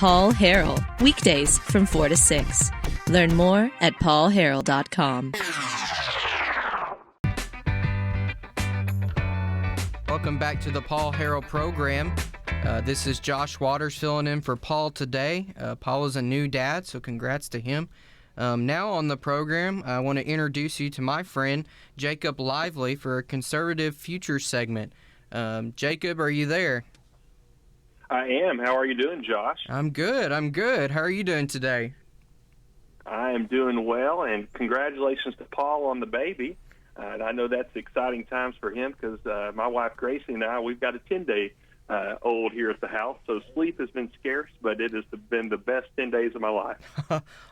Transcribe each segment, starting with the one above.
Paul Harrell, weekdays from 4 to 6. Learn more at paulharrell.com. Welcome back to the Paul Harrell program. This is Josh Waters filling in for Paul today. Paul is a new dad, so congrats to him. Now on the program, I want to introduce you to my friend Jacob Lively for a Conservative Future segment. Jacob, are you there? I am. How are you doing, Josh? I'm good. How are you doing today? I am doing well, and congratulations to Paul on the baby. And I know that's exciting times for him because my wife Gracie and I, we've got a 10-day old here at the house. So sleep has been scarce, but it has been the best 10 days of my life.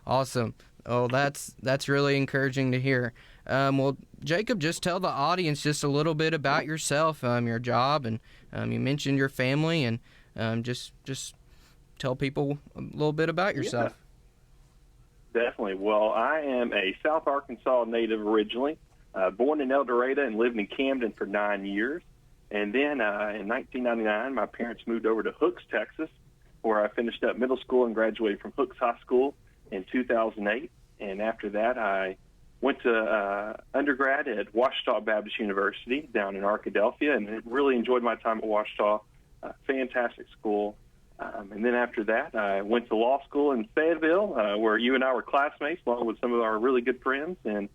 Awesome. Oh, that's really encouraging to hear. Well, Jacob, just tell the audience just a little bit about yourself, your job, and you mentioned your family, and just tell people a little bit about yourself. Yeah, definitely. Well, I am a South Arkansas native originally, born in El Dorado and lived in Camden for 9 years. And then in 1999, my parents moved over to Hooks, Texas, where I finished up middle school and graduated from Hooks High School in 2008. And after that, I went to undergrad at Ouachita Baptist University down in Arkadelphia, and really enjoyed my time at Ouachita. Fantastic school. And then after that, I went to law school in Fayetteville, where you and I were classmates, along with some of our really good friends, and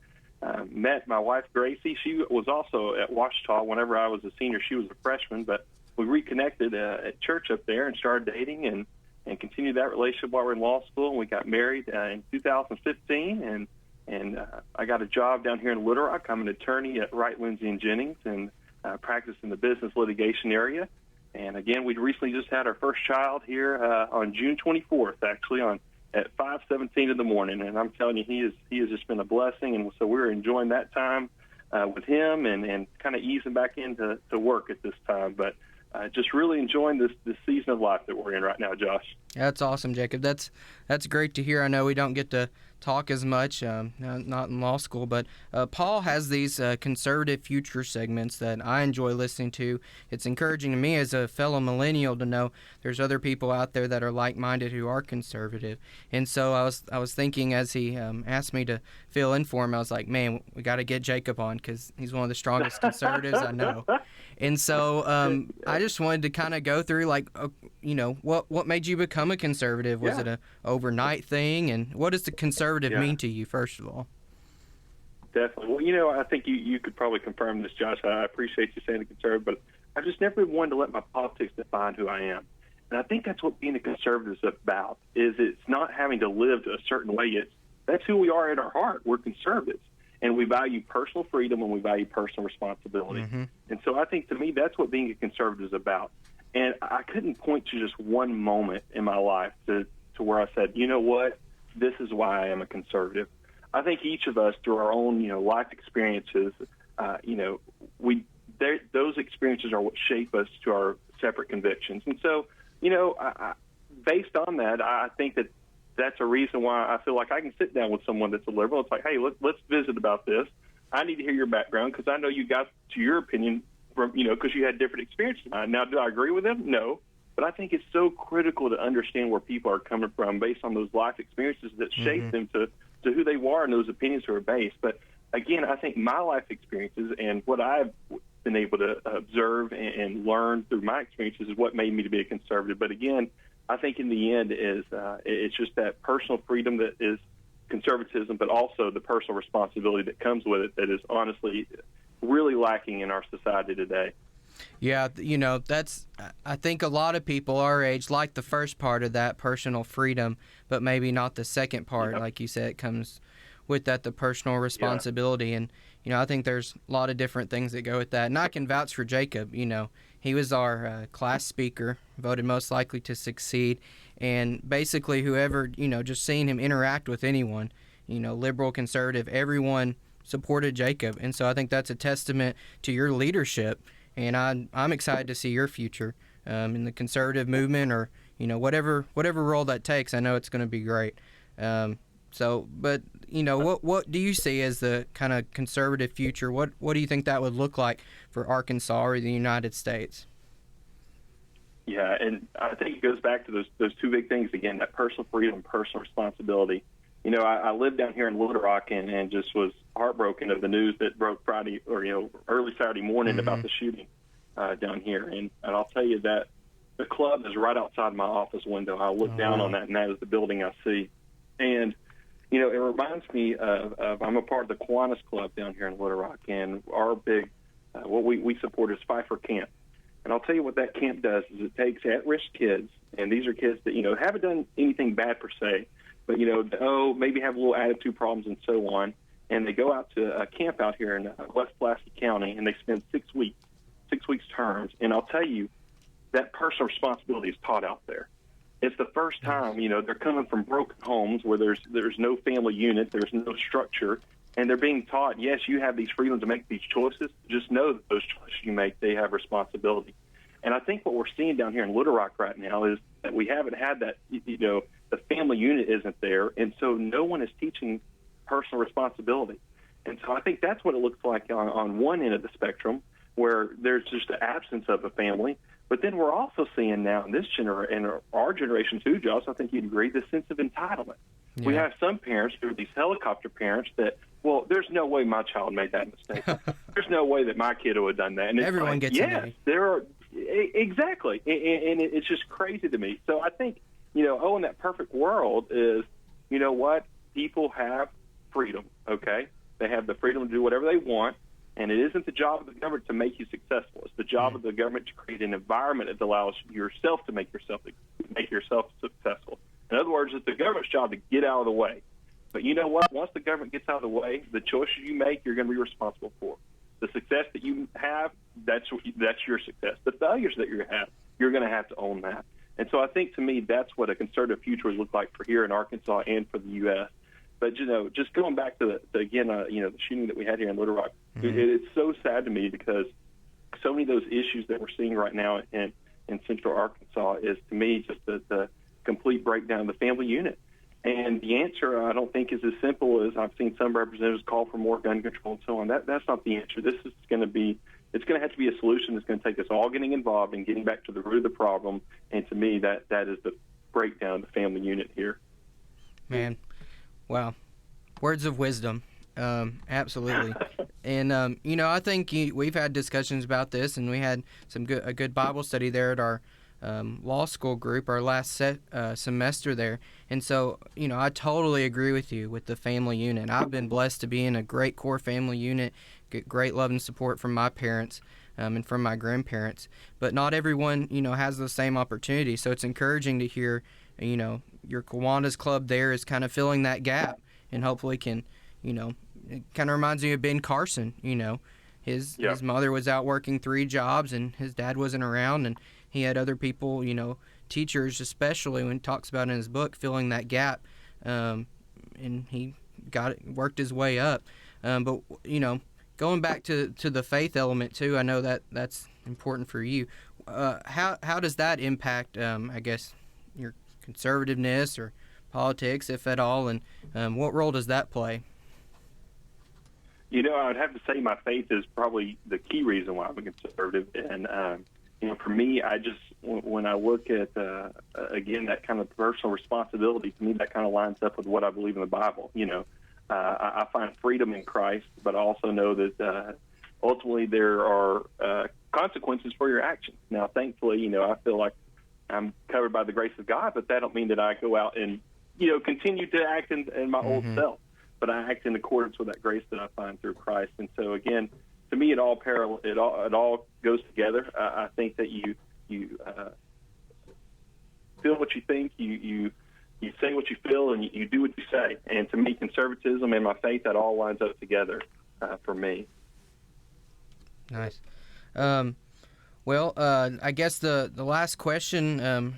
met my wife, Gracie. She was also at Ouachita. Whenever I was a senior, she was a freshman, but we reconnected at church up there and started dating and continued that relationship while we were in law school. And we got married in 2015, and I got a job down here in Little Rock. I'm an attorney at Wright, Lindsay & Jennings, and practice in the business litigation area. And again, we recently just had our first child here on June 24th, actually, at 5:17 in the morning. And I'm telling you, he has just been a blessing. And so we're enjoying that time with him and kind of easing back into work at this time. But just really enjoying this season of life that we're in right now, Josh. That's awesome, Jacob. That's great to hear. I know we don't get to talk as much, not in law school, but Paul has these conservative future segments that I enjoy listening to. It's encouraging to me as a fellow millennial to know there's other people out there that are like-minded who are conservative. And so I was thinking as he asked me to fill in for him, I was like, man, we got to get Jacob on because he's one of the strongest conservatives I know. And so I just wanted to kind of go through, like, what made you become a conservative? Was it an overnight thing? And what does the conservative mean to you, first of all? Definitely. Well, I think you could probably confirm this, Josh. I appreciate you saying the conservative, but I've just never wanted to let my politics define who I am. And I think that's what being a conservative is about, is it's not having to live a certain way. That's who we are at our heart. We're conservatives. And we value personal freedom and we value personal responsibility. Mm-hmm. And so I think, to me, that's what being a conservative is about. And I couldn't point to just one moment in my life to where I said, you know what, this is why I am a conservative. I think each of us, through our own, life experiences, those experiences are what shape us to our separate convictions. And so, based on that, I think that's a reason why I feel like I can sit down with someone that's a liberal. It's like, hey, let's visit about this. I need to hear your background because I know you got to your opinion from, because you had different experiences. Now, do I agree with them? No. But I think it's so critical to understand where people are coming from based on those life experiences that shape them to who they are and those opinions are based. But again, I think my life experiences and what I've been able to observe and learn through my experiences is what made me to be a conservative. But again, I think in the end it's just that personal freedom that is conservatism, but also the personal responsibility that comes with it that is honestly really lacking in our society today. Yeah, I think a lot of people our age like the first part of that, personal freedom, but maybe not the second part. Yep. Like you said, it comes with that, the personal responsibility. Yeah. And, I think there's a lot of different things that go with that. And I can vouch for Jacob. He was our class speaker, voted most likely to succeed. And basically whoever, just seeing him interact with anyone, liberal, conservative, everyone supported Jacob. And so I think that's a testament to your leadership. And I'm excited to see your future in the conservative movement or, whatever role that takes. I know it's going to be great. But what do you see as the kind of conservative future? What do you think that would look like for Arkansas or the United States? Yeah, and I think it goes back to those two big things again: that personal freedom, personal responsibility. I live down here in Little Rock, and just was heartbroken of the news that broke Friday or early Saturday morning about the shooting down here. And I'll tell you that the club is right outside my office window. I look down on that, and that is the building I see. And it reminds me of I'm a part of the Kiwanis Club down here in Little Rock, and our big what we support is Pfeiffer Camp. And I'll tell you what that camp does is it takes at-risk kids, and these are kids that haven't done anything bad per se, but maybe have little attitude problems and so on. And they go out to a camp out here in West Pulaski County, and they spend 6 weeks terms. And I'll tell you, that personal responsibility is taught out there. It's the first time, they're coming from broken homes where there's no family unit, there's no structure, and they're being taught, yes, you have these freedoms to make these choices. Just know that those choices you make, they have responsibility. And I think what we're seeing down here in Little Rock right now is that we haven't had that, the family unit isn't there, and so no one is teaching personal responsibility. And so I think that's what it looks like on one end of the spectrum, where there's just the absence of a family. But then we're also seeing now in this generation, and our generation too, Josh, I think you'd agree, the sense of entitlement. Yeah. We have some parents who are these helicopter parents that, well, there's no way my child made that mistake. There's no way that my kid would have done that. And everyone gets yes, there are exactly, and it's just crazy to me. So I think in that perfect world is, what, people have freedom. Okay, they have the freedom to do whatever they want. And it isn't the job of the government to make you successful. It's the job of the government to create an environment that allows yourself to make yourself successful. In other words, it's the government's job to get out of the way. But you know what? Once the government gets out of the way, the choices you make, you're going to be responsible for. The success that you have, that's your success. The failures that you have, you're going to have to own that. And so I think, to me, that's what a conservative future would look like for here in Arkansas and for the U.S. But, just going back to the shooting that we had here in Little Rock, it's so sad to me because so many of those issues that we're seeing right now in central Arkansas is, to me, just the complete breakdown of the family unit. And the answer, I don't think, is as simple as I've seen some representatives call for more gun control and so on. That's not the answer. This is going to be – it's going to have to be a solution that's going to take us all getting involved and getting back to the root of the problem. And to me, that is the breakdown of the family unit here. Man. Wow. Words of wisdom. Absolutely. And, I think we've had discussions about this, and we had a good Bible study there at our law school group, our last semester there. And so, I totally agree with you with the family unit. I've been blessed to be in a great core family unit, get great love and support from my parents and from my grandparents. But not everyone, has the same opportunity. So it's encouraging to hear, your Kiwanis Club there is kind of filling that gap, and hopefully can, it kind of reminds me of Ben Carson. His mother was out working 3 jobs, and his dad wasn't around, and he had other people, teachers especially, when he talks about in his book, filling that gap, and he worked his way up. But going back to the faith element too, I know that's important for you. How does that impact, I guess, your conservativeness or politics, if at all, and what role does that play? I would have to say my faith is probably the key reason why I'm a conservative. And, for me, when I look at, again, that kind of personal responsibility, to me, that kind of lines up with what I believe in the Bible. I find freedom in Christ, but I also know that ultimately there are consequences for your actions. Now, thankfully, I feel like I'm covered by the grace of God, but that don't mean that I go out and, continue to act in my old self. But I act in accordance with that grace that I find through Christ. And so, again, to me, it all goes together. I think that you feel what you think, you say what you feel, and you do what you say. And to me, conservatism and my faith, that all lines up together for me. Nice. Well, I guess the last question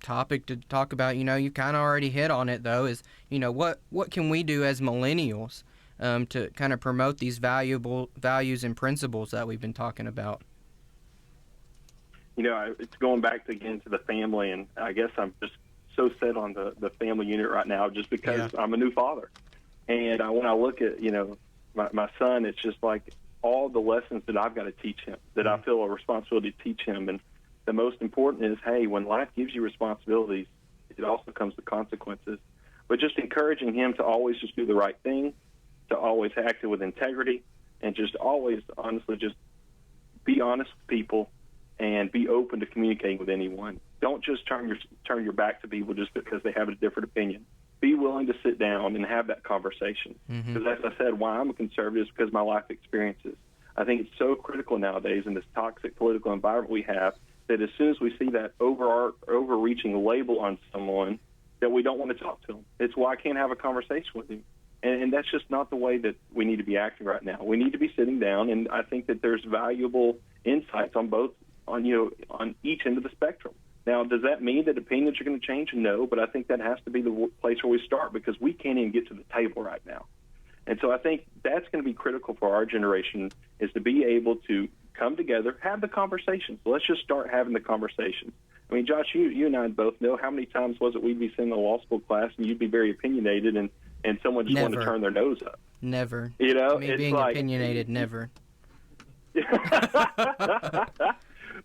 topic to talk about, you kind of already hit on it, though, is, what can we do as millennials to kind of promote these valuable values and principles that we've been talking about? It's going back to the family, and I guess I'm just so set on the family unit right now just because I'm a new father. And when I look at, my son, it's just like all the lessons that I've got to teach him, that I feel a responsibility to teach him. And the most important is, hey, when life gives you responsibilities, it also comes with consequences. But just encouraging him to always just do the right thing, to always act with integrity, and just always, honestly, just be honest with people and be open to communicating with anyone. Don't just turn your back to people just because they have a different opinion. Be willing to sit down and have that conversation. Because as I said, why I'm a conservative is because of my life experiences. I think it's so critical nowadays in this toxic political environment we have that as soon as we see that overreaching label on someone, that we don't want to talk to them. It's why I can't have a conversation with him. And that's just not the way that we need to be acting right now. We need to be sitting down, and I think that there's valuable insights on each end of the spectrum. Now, does that mean that opinions are going to change? No, but I think that has to be the place where we start, because we can't even get to the table right now. And so I think that's going to be critical for our generation, is to be able to come together, have the conversations. Let's just start having the conversations. I mean, Josh, you and I both know how many times was it we'd be sitting in a law school class and you'd be very opinionated and someone just wanted to turn their nose up. Never. You know, me it's being like, opinionated, never.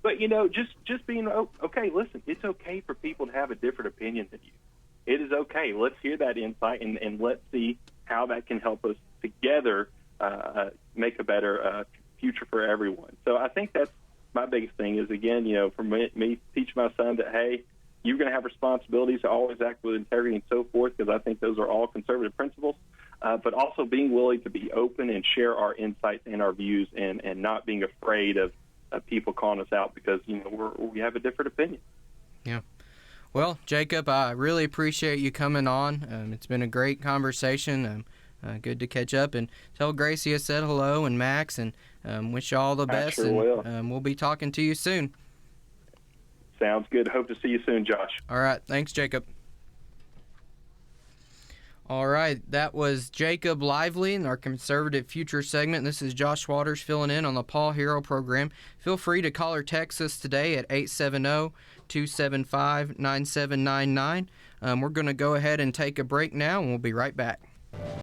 But, you know, just being, okay, listen, it's okay for people to have a different opinion than you. It is okay. Let's hear that insight, and let's see how that can help us together make a better future for everyone. So I think that's my biggest thing is, again, you know, for me teach my son that, hey, you're going to have responsibilities to always act with integrity and so forth, because I think those are all conservative principles, but also being willing to be open and share our insights and our views, and not being afraid of people calling us out because, you know, we have a different opinion. Yeah. Well, Jacob, I really appreciate you coming on. It's been a great conversation. Good to catch up, and tell Gracie I said hello, and Max, and wish you all the best. I sure will. We'll be talking to you soon. Sounds good. Hope to see you soon, Josh. All right. Thanks, Jacob. All right. That was Jacob Lively in our Conservative Future segment. This is Josh Waters filling in on the Paul Harrell program. Feel free to call or text us today at 870-275-9799. We're going to go ahead and take a break now, and we'll be right back.